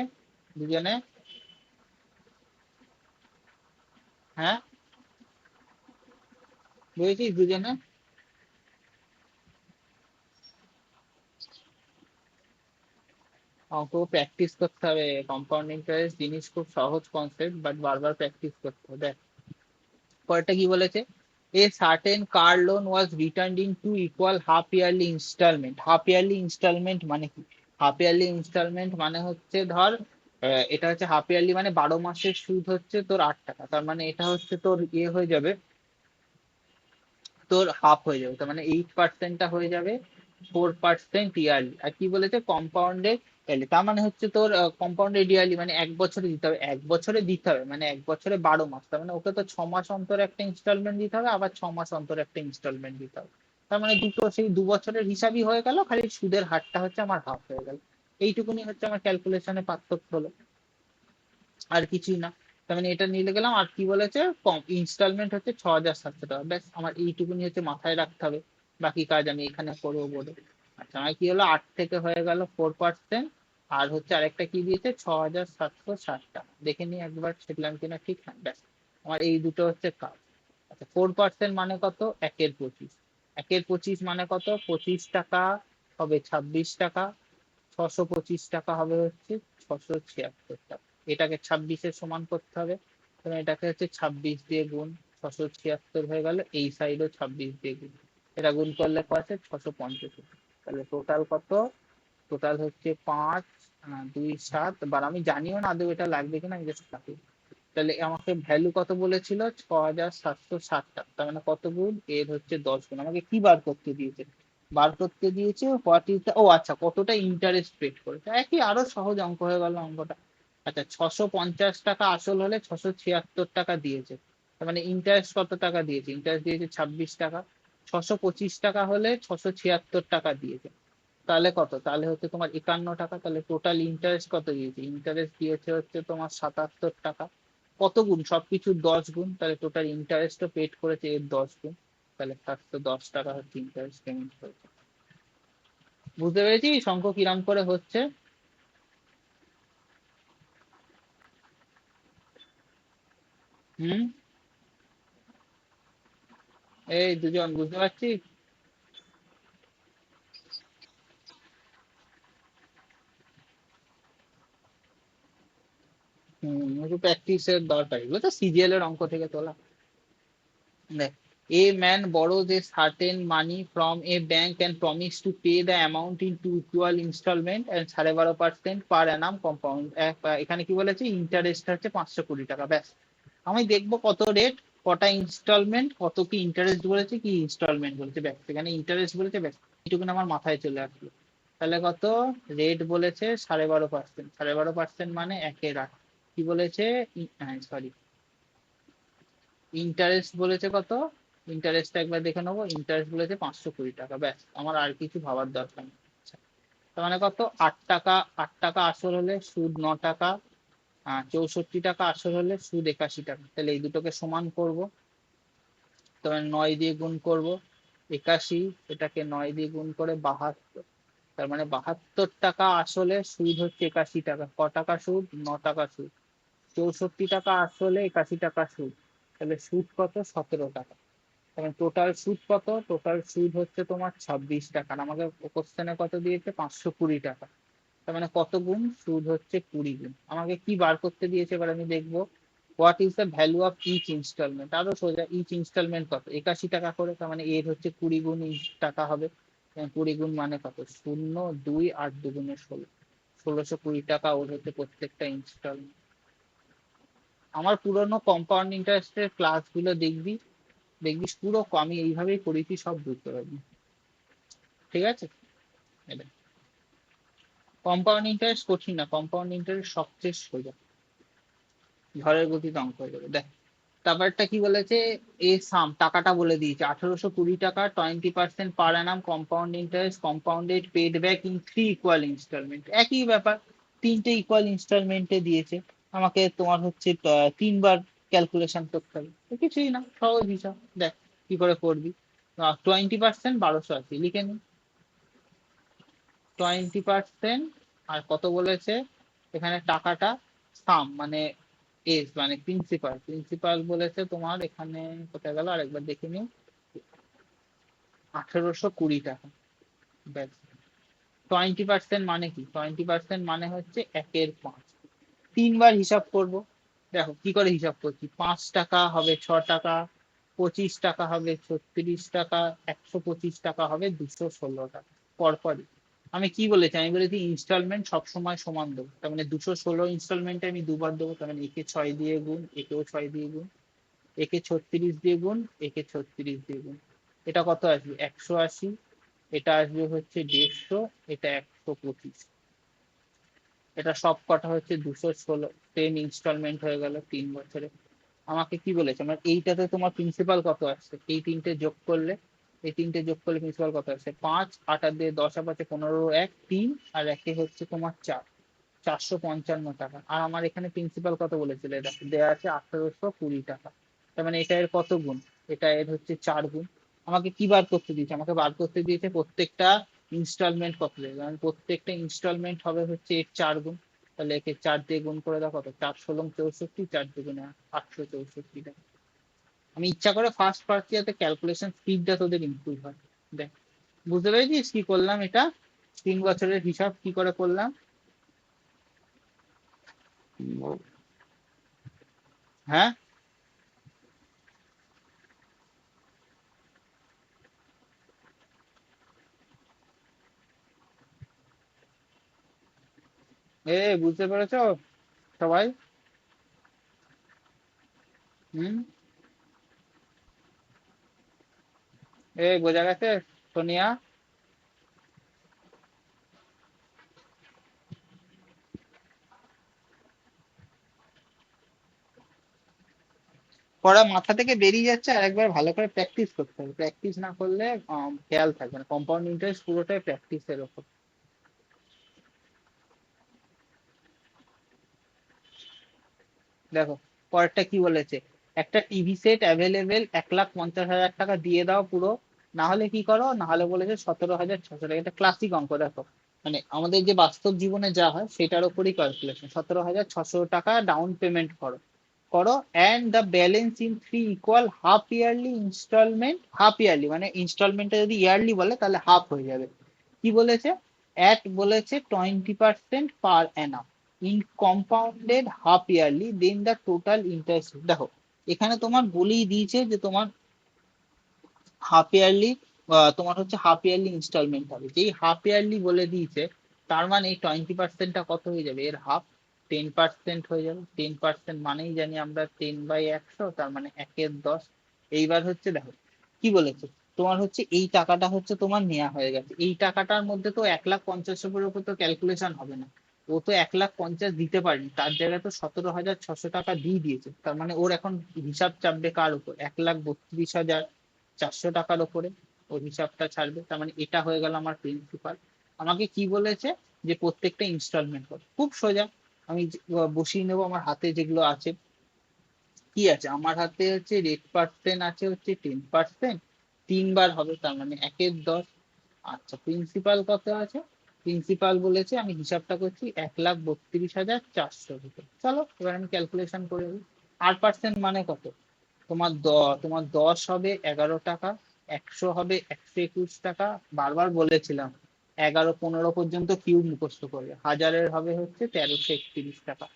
দুজনে। হ্যাঁ, বুঝেছিস দুজনে। অঙ্ক প্র্যাকটিস করতে হবে, কম্পাউন্ড ইন্টারেস্ট জিনিস খুব সহজ কনসেপ্ট, বাট বারবার প্র্যাকটিস করতে হবে। পরেরটা কি বলেছে, a certain car loan was returned in two equal half yearly instalment. Half yearly instalment মানে কি, হাফ ইয়ারলি ইনস্টলমেন্ট মানে হচ্ছে ধর, এটা হচ্ছে হাফ ইয়ারলি মানে 12 মাসের সুদ হচ্ছে তোর 8 টাকা। তার মানে এটা হচ্ছে তোর ইয়ে হয়ে যাবে, তোর হাফ হয়ে যাবে, তার মানে 8%টা হয়ে যাবে 4% ইয়ারলি। আর কি বলেছে, কম্পাউন্ডেড ইয়ারলি, তার মানে হচ্ছে তোর কম্পাউন্ডেড ইয়ারলি মানে 1 বছরে দিতে হবে, 1 বছরে দিতে হবে, মানে 1 বছরে 12 মাস, তার মানে ওকে তো 6 মাস অন্তর একটা ইনস্টলমেন্ট দিতে হবে, আবার 6 মাস অন্তর একটা ইনস্টলমেন্ট দিতে হবে। তার মানে দুটো সেই 2 বছরের হিসাবই হয়ে গেল, খালি সুদের হারটা হচ্ছে আমার হাফ হয়ে গেল। এইটুকুনি হচ্ছে আমার ক্যালকুলেশনে পার্থক্য হলো, আর কিছুই না। তার মানে এটা নিয়ে গেলাম। আর কি বলেছে, কম ইনস্টলমেন্ট হচ্ছে 6,700 টাকা, ব্যাস আমার এইটুকুনি হচ্ছে মাথায় রাখতে হবে, বাকি কাজ আমি এখানে করবো বলে। আচ্ছা, আমার কি হলো, 8 থেকে হয়ে গেল 4%, আর হচ্ছে আরেকটা কি দিয়েছে, 6,760 টাকা, দেখে নিই একবার শিখলাম কিনা ঠিক। হ্যাঁ, ব্যাস আমার এই দুটো হচ্ছে কাজ। আচ্ছা, 4% মানে কত, 1/25, 1/25 মানে কত, 25 টাকা হবে 26 টাকা, 625 টাকা হবে হচ্ছে 676 টাকা। এটাকে 26-এর সমান করতে হবে, তাহলে এটাকে হচ্ছে 26 দিয়ে গুণ, 676 হয়ে গেল, এই সাইডও 26 দিয়ে গুণ, এটা গুণ করলে কত আছে, 650। তাহলে টোটাল কত, টোটাল হচ্ছে 5, 2, 7, বা আমি জানিও না আদৌ এটা লাগবে কিনা, আমি জাস্ট কাটি। তাহলে আমাকে ভ্যালু কত বলেছিল, 6,760 টাকা, তার মানে কত গুণ, এর হচ্ছে 10 গুণ। আমাকে কি বার করতে দিয়েছে, বার করতে দিয়েছে হোয়াট ইজ ও আচ্ছা, কতটা ইন্টারেস্ট পেড করেছে, একই আরো সহজ অঙ্ক হয়ে গেল অঙ্কটা। আচ্ছা, 650 টাকা আসল হলে 676 টাকা দিয়েছে, তার মানে ইন্টারেস্ট কত টাকা দিয়েছে, ইন্টারেস্ট দিয়েছে 26 টাকা। 625 টাকা হলে 676 টাকা দিয়েছে, তাহলে কত, তাহলে হচ্ছে তোমার 51 টাকা। তাহলে টোটাল ইন্টারেস্ট কত দিয়েছে, ইন্টারেস্ট দিয়েছে হচ্ছে তোমার 77 টাকা। কত গুণ, সবকিছুর 10 গুণ, তাহলে টোটাল ইন্টারেস্টও পেড করেছে এর 10 গুণ। তাহলে 710 টাকা হচ্ছে ইন্টারেস্ট পেমেন্ট করেছে। বুঝতে পেরেছি সংখ্য কিরাম করে হচ্ছে। হুম, এই দুজন বুঝতে পারছি। একটু প্র্যাকটিসের দরকার, এগুলো তো সিজিএল এর অঙ্ক থেকে তোলা। দেখ, a man borrows a certain money from a bank and promise to pay the amount in two equal installment and 12.5% per annum compound। এখানে কি বলেছে, ইন্টারেস্ট হচ্ছে 520 টাকা, ব্যাস। আমি দেখবো কত রেট, কটা ইনস্টলমেন্ট, কত কি ইন্টারেস্ট বলেছে, কি ইনস্টলমেন্ট বলেছে, ব্যাস। এখানে ইন্টারেস্ট বলেছে, ব্যাস এইটুকুন আমার মাথায় চলে আসলো। তাহলে কত, রেট বলেছে 12.5%, 12.5% মানে 1/8। কি বলেছে, সরি, ইন্টারেস্ট বলেছে কত, ইন্টারেস্ট একবার দেখে নেবো, ইন্টারেস্ট বলেছে 520 টাকা, ব্যাস আমার আর কিছু ভাবার দরকার নেই। আচ্ছা, তার মানে কত, 8 টাকা, 8 টাকা আসল হলে সুদ 9 টাকা, 64 টাকা আসল হলে সুদ 81 টাকা। তাহলে এই দুটোকে সমান করব, তার 9 দিয়ে গুণ করব 81, এটাকে 9 দিয়ে গুণ করে 72। তার মানে 72 টাকা আসলে সুদ হচ্ছে 81 টাকা, ক টাকা সুদ, 9 টাকা সুদ। 64 টাকা আসলে 81 টাকা সুদ, তাহলে সুদ কত, 17 টাকা। কারণ টোটাল সুদ কত? টোটাল সুদ হচ্ছে তোমার 26 টাকা। আর আমাকে কোশ্চেনে কত দিয়েছে? 520 টাকা। তার মানে কত গুণ? সুদ হচ্ছে 20 গুণ। আমাকে কি বার করতে দিয়েছে এবার আমি দেখবো। What is the value of each instalment? আরো সোজা, ইচ ইনস্টলমেন্ট কত? 81 টাকা করে। তার মানে এর হচ্ছে 20 গুণ টাকা হবে। 20 গুণ মানে কত? 0, 2, 8 দুগুণে 16। 1620 টাকা ওর হচ্ছে প্রত্যেকটা ইনস্টলমেন্ট। আমার পুরোনো কম্পাউন্ড ইন্টারেস্টের ক্লাসগুলো দেখবি, দেখবি পুরো আমি এইভাবেই করেছি, সব বুঝতে পারবি। ঠিক আছে? কম্পাউন্ড ইন্টারেস্ট কঠিন না, কম্পাউন্ড ইন্টারেস্ট সবচেয়ে সোজা, ঝড়ের গতিতে অঙ্ক হয়ে যাবে। দেখ তারপরটা কি বলেছে, এ সাম টাকাটা বলে দিয়েছে 1820 টাকা, 20% per annum compound interest, compounded paid back in 3 equal instalment. একই ব্যাপার, 3টে ইকুয়াল ইনস্টলমেন্টে দিয়েছে। আমাকে তোমার হচ্ছে 3বার ক্যালকুলেশন করতে হবে, তো কিছুই না, সহজ হিসাব। দেখ কি করে করবি। 20% 1280 লিখে নি। 20% আর কত বলেছে এখানে টাকাটা, সাম মানে এস মানে প্রিন্সিপাল, প্রিন্সিপাল বলেছে তোমার এখানে কোথায় গেল আরেকবার দেখে নিও, 1820 টাকা। ব্যাস। 20% মানে কি? 20% মানে হচ্ছে 1/5। 3বার হিসাব করব। দেখো কি করে হিসাব করছি। 5 টাকা হবে 6 টাকা, 25 টাকা হবে 36 টাকা, 125 টাকা হবে 216 টাকা। পরপরই আমি কি বলেছি, আমি বলেছি ইনস্টলমেন্ট সবসময় সমান দেবো। তার মানে 216 ইনস্টলমেন্টে আমি দুবার দেবো। তার মানে একে 6 দিয়ে গুণ, একেও 6 দিয়ে গুণ, একে 36 দিয়ে গুণ, একে 36 দিয়ে গুণ। এটা কত আসবে? 180। এটা আসবে হচ্ছে 150, এটা 125। এটা সব কটা হচ্ছে 216, 10 ইনস্টলমেন্ট হয়ে গেল 3 বছরে। আমাকে কি বলেছে, আমার এইটাতে তোমার প্রিন্সিপাল কত আসছে, এই তিনটে যোগ করলে, এই তিনটে যোগ করলে প্রিন্সিপাল কত আসছে? 5, 8 দিয়ে 10 আছে 15, 1 3, আর একে হচ্ছে তোমার 4, 455 টাকা। আর আমার এখানে প্রিন্সিপাল কত বলেছিল, এটা দেওয়া আছে 1820 টাকা। তার মানে এটা এর কত গুণ? এটা এর হচ্ছে 4 গুণ। আমাকে কি বার করতে দিয়েছে? আমাকে বার করতে দিয়েছে প্রত্যেকটা ইনস্টলমেন্ট কত দেবে, কারণ প্রত্যেকটা ইনস্টলমেন্ট হবে হচ্ছে এর 4 গুণ। তাহলে একে 4 দিয়ে গুণ করে দাও, কত? 4 ষোলো 64, 4 দুগুণে 864 টাকা। আমি ইচ্ছা করে ফার্স্ট পাচ্ছি যাতে ক্যালকুলেশন স্পিডটা তোদের ইমপ্রুভ হয়। দেখ বুঝতে পেরেছিস কি করলাম এটা? 3 বছরের হিসাব কি করে করলাম। হ্যাঁ, বুঝতে পেরেছো সবাই? হুম। বোঝা গেছে সোনিয়া? পড়া মাথা থেকে বেরিয়ে যাচ্ছে, আর একবার ভালো করে প্র্যাকটিস করতে হবে। প্র্যাকটিস না করলে খেয়াল থাকবে না। কম্পাউন্ড ইন্টারেস্ট পুরোটাই প্র্যাকটিসের ওপর। দেখো পরেরটা কি বলেছে, একটা টিভি সেট অ্যাভেলেবেল 1,50,000 টাকা দিয়ে দাও পুরো, না হলে কি করো, না হলে বলেছে 17,600 টাকা। এটা ক্লাসিক অঙ্ক। দেখো মানে আমাদের যে বাস্তব জীবনে যা হয় সেটার উপরই ক্যালকুলেশন। 17,600 টাকা ডাউন পেমেন্ট করো, করো and the balance in 3 equal half yearly instalment. Half yearly মানে ইনস্টলমেন্টটা যদি ইয়ারলি বলে তাহলে হাফ হয়ে যাবে। কি বলেছে? অ্যাট বলেছে 20% per annum in compounded half yearly, then the total interest. দেখো এখানে তোমার বলেই দিয়েছে যে তোমার হাফ ইয়ারলি, তোমার হচ্ছে হাফ ইয়ারলি ইনস্টলমেন্ট হবে। যেই হাফ ইয়ারলি বলে দিয়েছে, তার মানে 20%টা কত হয়ে যাবে? এর হাফ 10% হয়ে যাবে। 10% মানেই জানি আমরা 10/100, তার মানে 1/10। এইবার হচ্ছে দেখো কি বলেছে, তোমার হচ্ছে এই টাকাটা হচ্ছে তোমার নেওয়া হয়ে গেছে। এই টাকাটার মধ্যে তো 1,50,000 উপর তো ক্যালকুলেশন হবে না। ও তো 1,50,000 দিতে পারেনি, তার জায়গায় তো 17,600 টাকা দিয়ে দিয়েছে। তার মানে ওর এখন হিসাব চাপবে কার উপর? 1,32,400 টাকার ওপরে ওর হিসাবটা ছাড়বে। তার মানে এটা হয়ে গেল আমার প্রিন্সিপাল। আমাকে কি বলেছে, যে প্রত্যেকটা ইনস্টলমেন্ট করে। খুব সোজা, আমি বসিয়ে নেবো আমার হাতে যেগুলো আছে। কি আছে আমার হাতে? হচ্ছে রেট পার্সেন্ট আছে হচ্ছে 10%, 3বার হবে, তার মানে 1/10। আচ্ছা প্রিন্সিপাল কত আছে? প্রিন্সিপাল বলেছে, আমি হিসাবটা করছি 1,32,400 চলো এবার আমি ক্যালকুলেশন করে দিই। 8% মানে কত? তোমার 10 হবে 11 টাকা, 100 হবে 121 টাকা। বারবার বলেছিলাম 11 15 পর্যন্ত কিউব মুখস্থ করবে, হাজারের হবে হচ্ছে 1331 টাকা।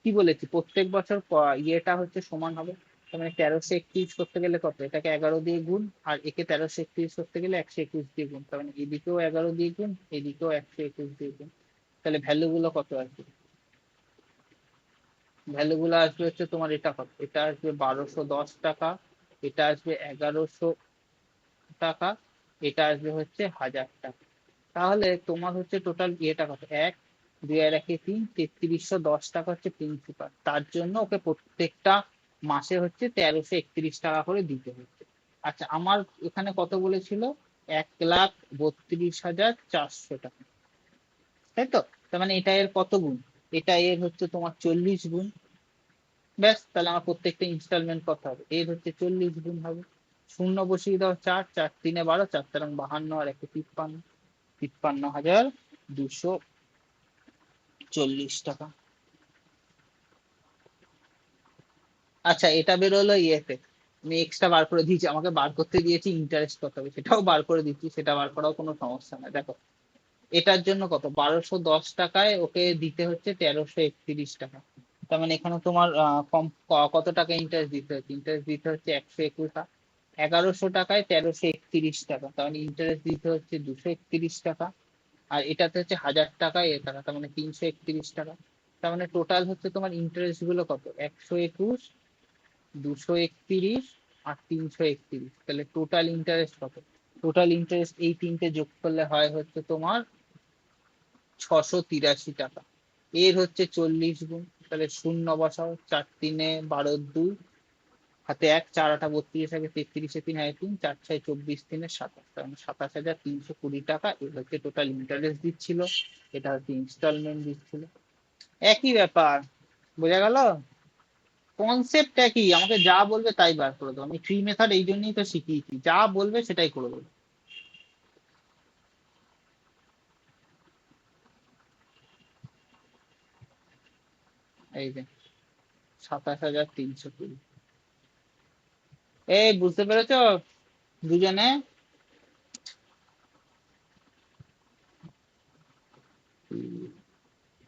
কি বলেছি প্রত্যেক বছর ইয়েটা হচ্ছে সমান হবে। তার মানে 1331 করতে গেলে কত, এটাকে 11 দিয়ে গুণ, আর একে 1331 করতে গেলে 121 দিয়ে গুণ। তার মানে এদিকেও 11 দিয়ে গুণ, এদিকেও 121 দিয়ে গুণ। তাহলে ভ্যালু গুলো কত আসবে? ভ্যালু গুলো আসবে হচ্ছে তোমার এটা কত, এটা আসবে 1210 টাকা, এটা আসবে 1100 টাকা, এটা আসবে হচ্ছে 1000 টাকা। তাহলে তোমার হচ্ছে টোটাল ইয়েটা কত, 1 2 আর 1 3, 3310 টাকা হচ্ছে প্রিন্সিপাল। তার জন্য ওকে প্রত্যেকটা মাসে হচ্ছে 1331 টাকা করে দিতে হচ্ছে। আচ্ছা আমার এখানে কত বলেছিল, 1,32,400 টাকা, তাই তো? তার মানে এটা এর কত গুণ, এটা এর হচ্ছে তোমার 40 গুণ। ব্যাস, তাহলে আমার প্রত্যেকটা ইনস্টলমেন্ট কত হবে, এর হচ্ছে 40 গুণ হবে। শূন্য বসিয়ে দাও, 4 4 3 12, 4 4 52 আর 1 53, 53,240 টাকা। আচ্ছা এটা বেরোলো ইয়েতে, আমি এক্সট্রা বার করে দিয়েছি, আমাকে বার করতে দিয়েছি ইন্টারেস্ট কত হবে সেটাও বার করে দিচ্ছি, সেটা বার করাও কোনো সমস্যা না। দেখো এটার জন্য কত, 1210 টাকায় ওকে দিতে হচ্ছে 1331 টাকা। তার মানে এখানে তোমার কম কত টাকা ইন্টারেস্ট দিতে হচ্ছে, ইন্টারেস্ট দিতে হচ্ছে 121 টাকা। 1100 টাকায় 1331 টাকা, তার মানে ইন্টারেস্ট দিতে হচ্ছে 231 টাকা। আর এটাতে হচ্ছে 1000 টাকায় এ টাকা, তার মানে 331 টাকা। তার মানে টোটাল হচ্ছে তোমার ইন্টারেস্ট গুলো কত, 121, 231 আর 331। তাহলে টোটাল ইন্টারেস্ট কত, টোটাল ইন্টারেস্ট এই তিনটে যোগ করলে হয় হচ্ছে তোমার 683 টাকা। এর হচ্ছে 40 গুণ। তাহলে শূন্য বসাও, 4 3 12 2, হাতে 1 4 8 32, আগে 33 3 হয় 3, 4 6 24, 3 27, তার মানে 27,320 টাকা এর হচ্ছে টোটাল ইন্টারেস্ট দিচ্ছিল, এটা হচ্ছে ইনস্টলমেন্ট দিচ্ছিল। একই ব্যাপার, বোঝা গেল? কনসেপ্ট একই, আমাকে যা বলবে তাই বার করে দেবো। আমি ট্রি মেথড এই জন্যই তো শিখিয়েছি, যা বলবে সেটাই করে দেবো। এই যে 27,320। এই বুঝতে পেরেছো দুজনে?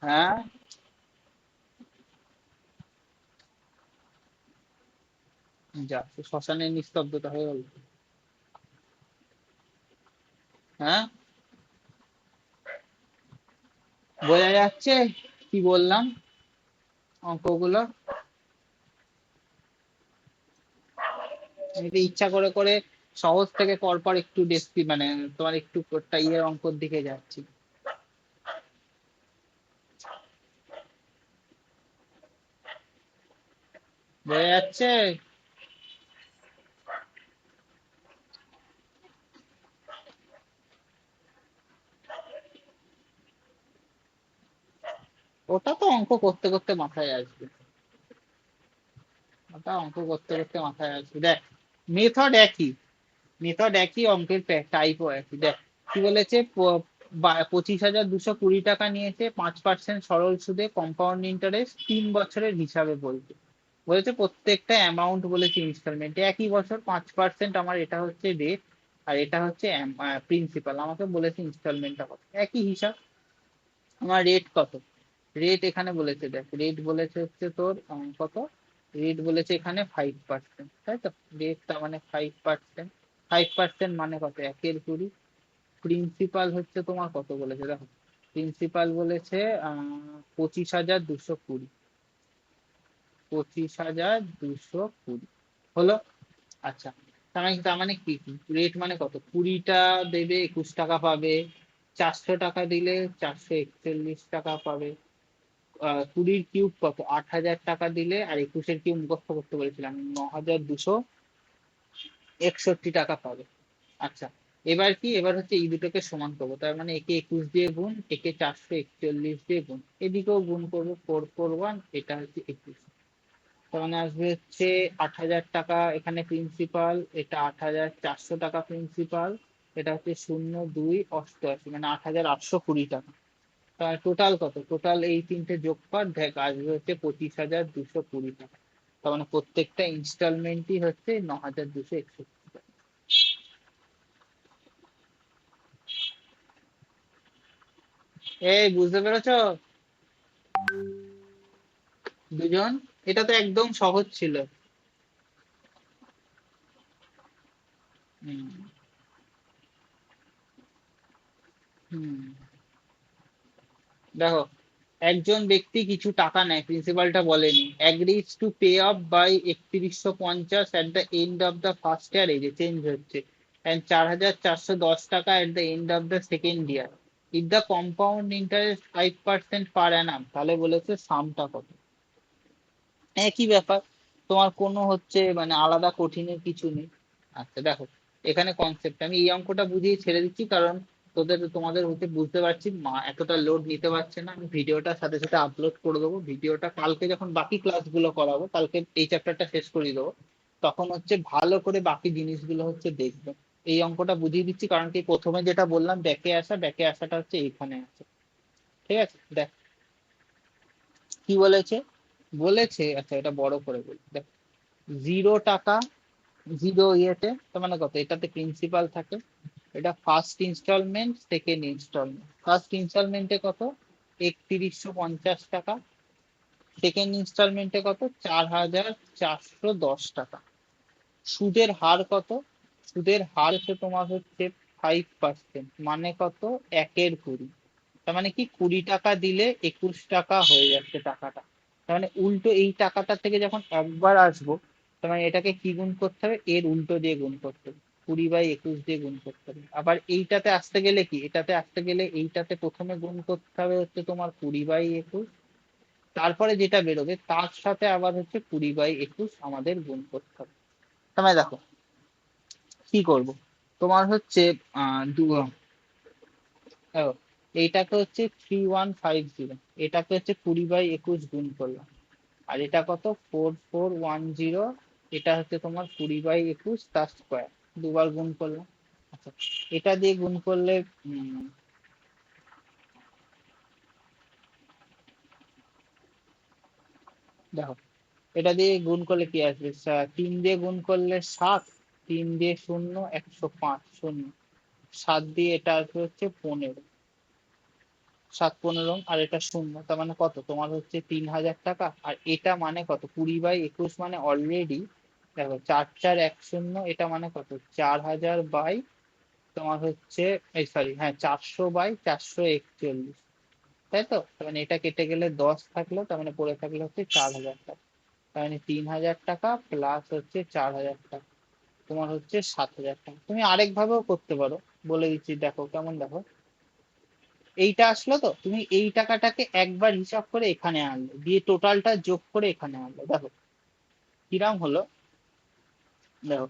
হ্যাঁ, যা শ্মশানের নিস্তব্ধতা হয়ে গেল। হ্যাঁ, বোঝা যাচ্ছে কি বললাম অঙ্কগুলো? আমি তো ইচ্ছা করে করে সহজ থেকে পরপর একটু ডেসক্রি মানে তোমার একটু একটা ইয়ের অঙ্কর দিকে যাচ্ছি। বোঝা যাচ্ছে? ওটা তো অঙ্ক করতে করতে মাথায় আসবে, ওটা অঙ্ক করতে করতে মাথায় আসবে। দেখ মেথড একই, মেথড একই, অঙ্কের টাইপও একই। দেখ কি বলেছে, 25,220 টাকা নিয়েছে, 5% সরল সুদে কম্পাউন্ড ইন্টারেস্ট 3 বছরের হিসাবে বলছে। বলেছে প্রত্যেকটা অ্যামাউন্ট বলেছে ইনস্টলমেন্ট একই বছর, 5%। আমার এটা হচ্ছে রেট আর এটা হচ্ছে প্রিন্সিপাল। আমাকে বলেছে ইনস্টলমেন্টটা কত, একই হিসাব। আমার রেট কত, রেট এখানে বলেছে, দেখ রেট বলেছে হচ্ছে তোর কত, রেট বলেছে এখানে 5%, তাই তো? রেট তার মানে 5%, 5% মানে কত, 1/20। প্রিন্সিপাল হচ্ছে তোমার কত বলেছে, দেখো প্রিন্সিপাল বলেছে 25,220, 25,220 হলো। আচ্ছা তার মানে কি, রেট মানে কত, 20টা দেবে 21 টাকা পাবে, 400 টাকা দিলে 441 টাকা পাবে। 20-র কিউব কত, 8,000 টাকা দিলে, আর 21-এর কিউব মুখস্থ করতে বলেছিলাম 9,261 টাকা পাবে। আচ্ছা এবার কি, এবার হচ্ছে এই দুটোকে সমান করবো, তার মানে একে 21 দিয়ে গুণ, একে 441 দিয়ে গুণ, এদিকেও গুণ করবো 4 4 1, এটা হচ্ছে 21। তার মানে আসবে হচ্ছে 8,000 টাকা এখানে প্রিন্সিপাল, এটা 8,400 টাকা প্রিন্সিপাল, এটা হচ্ছে 0 2 88, মানে 8,820 টাকা। তার টোটাল কত, টোটাল এই তিনটে যোগ কর, দেখ আসবে হচ্ছে 25,220 টাকা। তার মানে প্রত্যেকটা ইনস্টলমেন্টই হচ্ছে 9,261। এই বুঝতে পেরেছো দুজন? এটা তো একদম সহজ ছিল। হুম। হুম। দেখো, একজন ব্যক্তি কিছু টাকা নেয়, প্রিন্সিপালটা বলেনি, agrees to pay off by 3150 at the end of the first year, এই যে চেঞ্জ হচ্ছে, অ্যান্ড 4,410 টাকা at the end of the second year, if the compound interest 5% per annum, তাহলে বলেছে সামটা কত। একই ব্যাপার, তোমার কোনো হচ্ছে মানে আলাদা কঠিনের কিছু নেই। আচ্ছা দেখো, এখানে কনসেপ্ট আমি এই অঙ্কটা বুঝিয়ে ছেড়ে দিচ্ছি, কারণ তোমাদের হচ্ছে বুঝতে পারছি মা এতটা লোড নিতে পারছে না। আমি ভিডিওটা সাথে সাথে আপলোড করে দেবো, ভিডিওটা কালকে যখন বাকি ক্লাসগুলো করাবো, কালকে এই চ্যাপ্টারটা শেষ করে দেবো, তখন হচ্ছে ভালো করে বাকি জিনিসগুলো হচ্ছে দেখবে। এই অঙ্কটা বুঝিয়ে দিচ্ছি কারণ কি প্রথমে যেটা বললাম ব্যাকে আসাটা হচ্ছে এইখানে আছে। ঠিক আছে, দেখ কি বলেছে। বলেছে, আচ্ছা এটা বড় করে বলি, দেখ 0 টাকা, জিরো ইয়েতে, তার মানে কত, এটাতে প্রিন্সিপাল থাকে, এটা first instalment, second instalment, first ইনস্টলমেন্টে কত, 3150 টাকা, সেকেন্ড ইনস্টলমেন্টে কত, 4,410 টাকা। সুদের হার কত, সুদের হার হচ্ছে তোমার হচ্ছে 5%, মানে কত, 1/20। তার মানে কি 20 টাকা দিলে 21 টাকা হয়ে যাচ্ছে টাকাটা। তার মানে উল্টো এই টাকাটা থেকে যখন একবার আসবো, তার মানে এটাকে কি গুণ করতে হবে, এর উল্টো দিয়ে গুণ করতে হবে, 20/21 দিয়ে গুণ করতে হবে। আবার এইটাতে আসতে গেলে কি, এটাতে আসতে গেলে এইটাতে প্রথমে গুণ করতে হবে হচ্ছে তোমার 20/21, তারপরে যেটা বেরোবে তার সাথে আবার হচ্ছে 20/21 আমাদের গুণ করতে হবে। তার মানে দেখো কি করব, তোমার হচ্ছে দেখো, এইটাকে হচ্ছে 3150, এটাকে হচ্ছে 20/21 গুণ করলাম, আর এটা কত, 4410, এটা হচ্ছে তোমার 20/21 তার স্কোয়ার, দুবার গুণ করলাম। আচ্ছা, এটা দিয়ে গুণ করলে দেখো, এটা দিয়ে গুণ করলে কি আসবে, 3 দিয়ে গুণ করলে 7, 3 দিয়ে 0, 105, 0, 7 দিয়ে এটা আসবে হচ্ছে 15, 7 15, আর এটা 0, তার মানে কত, তোমার হচ্ছে 3,000 টাকা। আর এটা মানে কত, 20/21 মানে অলরেডি, দেখো 4,410, এটা মানে কত, 4,000 বাই তোমার হচ্ছে, এই সরি হ্যাঁ 400/441, তাই তো। তার মানে এটা কেটে গেলে 10 থাকলো, তার মানে পড়ে থাকলো হচ্ছে 4,000 টাকা। তার মানে 3,000 টাকা প্লাস হচ্ছে 4,000 টাকা, তোমার হচ্ছে 7,000 টাকা। তুমি আরেক ভাবেও করতে পারো, বলে দিচ্ছি, দেখো কেমন, দেখো এইটা আসলো, তো তুমি এই টাকাটাকে একবার হিসাব করে এখানে আনলে, দিয়ে টোটালটা যোগ করে এখানে আনলে, দেখো কিরাম হলো। দেখো,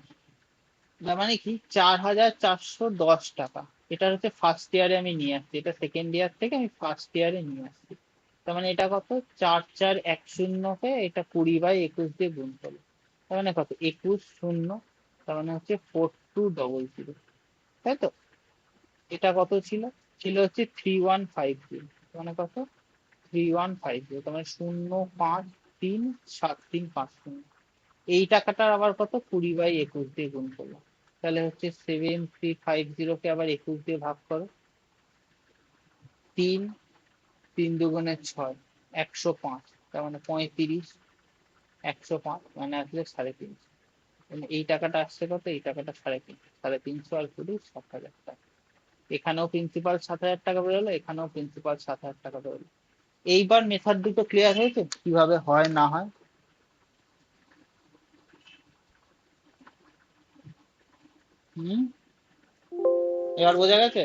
তার মানে কি 4,410 টাকা, এটা হচ্ছে ফার্স্ট ইয়ারে আমি নিয়ে আসছি, এটা সেকেন্ড ইয়ার থেকে আমি ফার্স্ট ইয়ারে নিয়ে আসছি। তার মানে এটা কত, 4,410 কে এটা 20/21 দিয়ে গুণ করলো, তার মানে কত, 21 শূন্য, তার মানে হচ্ছে 4200, তাই তো। এটা কত ছিল, ছিল হচ্ছে 3150, মানে কত, 3150, তার মানে 0,53735। এই টাকাটার আবার কত, 20/21 দিয়ে গুণ করলাম, তাহলে হচ্ছে 7350 কে আবার 21 দিয়ে ভাগ করো, 3, 3 দুগুণে 6, 105, তার মানে 35, 105 মানে আসলে 350, মানে এই টাকাটা আসছে কত, এই টাকাটা 350, 350 আর 7,000 টাকা। এখানেও প্রিন্সিপাল 7,000 টাকা বেরোলো, এখানেও প্রিন্সিপাল 7,000 টাকা বেরোলো। এইবার মেথড দুটো ক্লিয়ার হয়েছে, কিভাবে হয় না হয়। হুম, এবার বোঝা গেছে।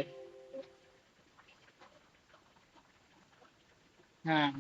হ্যাঁ।